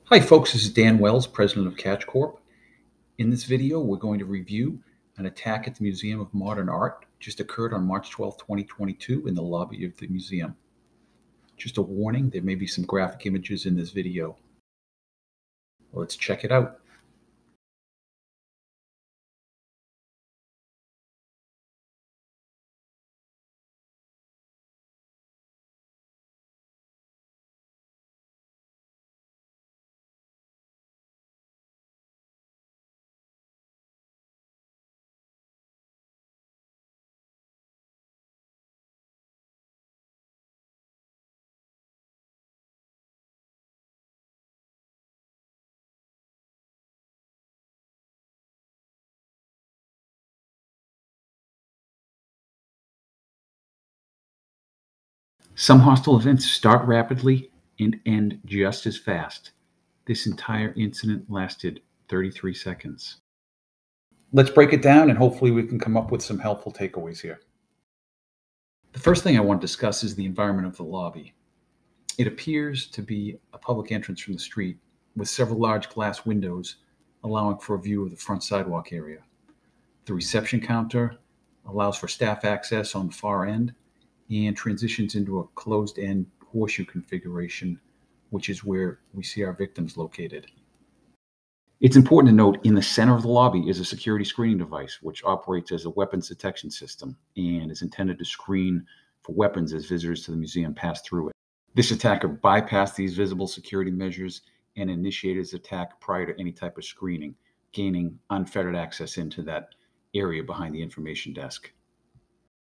Hi folks, this is Dan Wells, president of CATCH Corp. In this video, we're going to review an attack at the Museum of Modern Art just occurred on March 12, 2022 in the lobby of the museum. Just a warning, there may be some graphic images in this video. Let's check it out. Some hostile events start rapidly and end just as fast. This entire incident lasted 33 seconds. Let's break it down and hopefully we can come up with some helpful takeaways here. The first thing I want to discuss is the environment of the lobby. It appears to be a public entrance from the street with several large glass windows allowing for a view of the front sidewalk area. The reception counter allows for staff access on the far end and transitions into a closed-end horseshoe configuration, which is where we see our victims located. It's important to note in the center of the lobby is a security screening device, which operates as a weapons detection system and is intended to screen for weapons as visitors to the museum pass through it. This attacker bypassed these visible security measures and initiated his attack prior to any type of screening, gaining unfettered access into that area behind the information desk.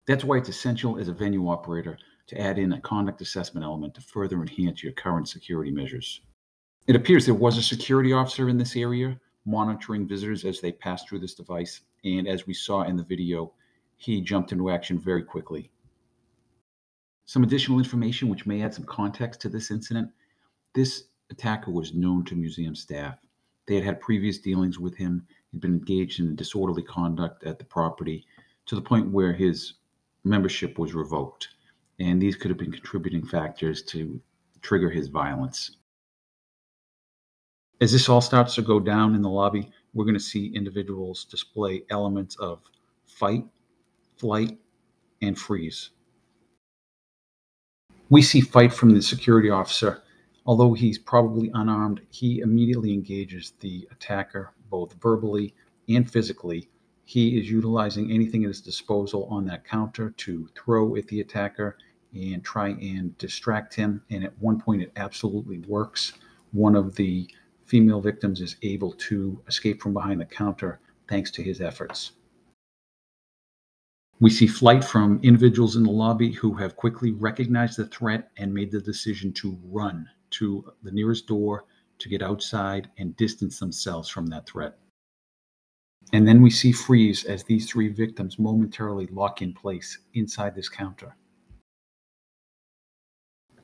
That's why it's essential as a venue operator to add in a conduct assessment element to further enhance your current security measures. It appears there was a security officer in this area monitoring visitors as they passed through this device, and as we saw in the video, he jumped into action very quickly. Some additional information which may add some context to this incident: this attacker was known to museum staff. They had had previous dealings with him. He'd been engaged in disorderly conduct at the property to the point where his membership was revoked, and these could have been contributing factors to trigger his violence. As this all starts to go down in the lobby, we're going to see individuals display elements of fight, flight, and freeze. We see fight from the security officer. Although he's probably unarmed, he immediately engages the attacker both verbally and physically. He is utilizing anything at his disposal on that counter to throw at the attacker and try and distract him. And at one point, it absolutely works. One of the female victims is able to escape from behind the counter thanks to his efforts. We see flight from individuals in the lobby who have quickly recognized the threat and made the decision to run to the nearest door to get outside and distance themselves from that threat. And then we see freeze as these three victims momentarily lock in place inside this counter.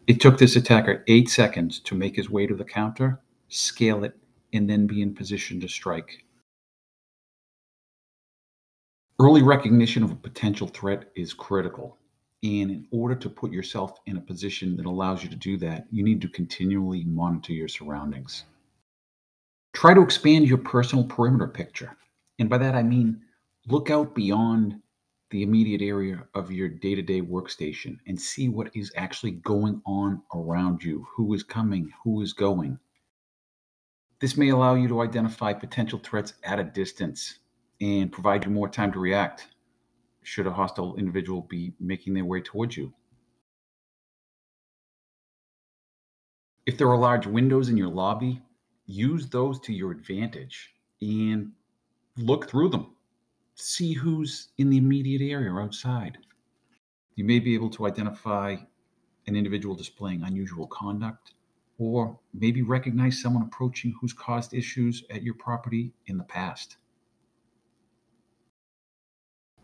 It took this attacker 8 seconds to make his way to the counter, scale it, and then be in position to strike. Early recognition of a potential threat is critical. And in order to put yourself in a position that allows you to do that, you need to continually monitor your surroundings. Try to expand your personal perimeter picture. And by that, I mean, look out beyond the immediate area of your day-to-day workstation and see what is actually going on around you, who is coming, who is going. This may allow you to identify potential threats at a distance and provide you more time to react should a hostile individual be making their way towards you. If there are large windows in your lobby, use those to your advantage and look through them. See who's in the immediate area or outside. You may be able to identify an individual displaying unusual conduct, or maybe recognize someone approaching who's caused issues at your property in the past.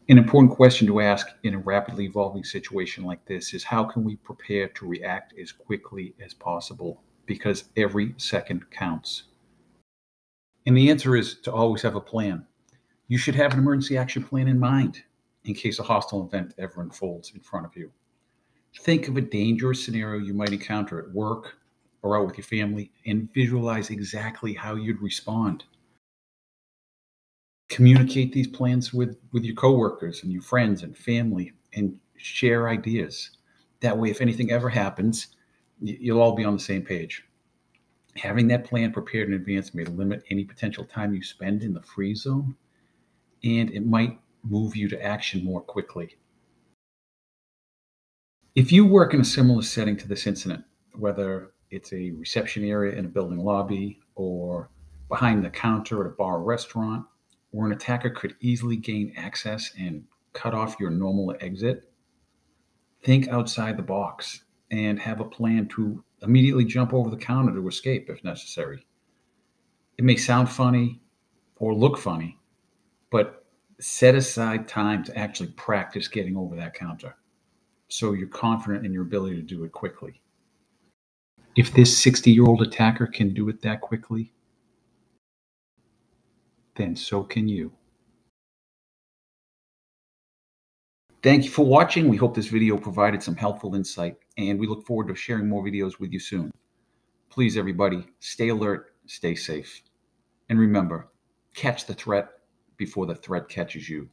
An important question to ask in a rapidly evolving situation like this is, how can we prepare to react as quickly as possible? Because every second counts. And the answer is to always have a plan. You should have an emergency action plan in mind in case a hostile event ever unfolds in front of you. Think of a dangerous scenario you might encounter at work, or out with your family and visualize exactly how you'd respond. Communicate these plans with your coworkers and your friends and family and share ideas. That way, if anything ever happens, you'll all be on the same page. Having that plan prepared in advance may limit any potential time you spend in the freeze zone, and it might move you to action more quickly. If you work in a similar setting to this incident, whether it's a reception area in a building lobby or behind the counter at a bar or restaurant, where an attacker could easily gain access and cut off your normal exit, think outside the box and have a plan to immediately jump over the counter to escape if necessary. It may sound funny or look funny, but set aside time to actually practice getting over that counter so you're confident in your ability to do it quickly. If this 60-year-old attacker can do it that quickly, then so can you. Thank you for watching. We hope this video provided some helpful insight, and we look forward to sharing more videos with you soon. Please, everybody, stay alert, stay safe. And remember, catch the threat before the threat catches you.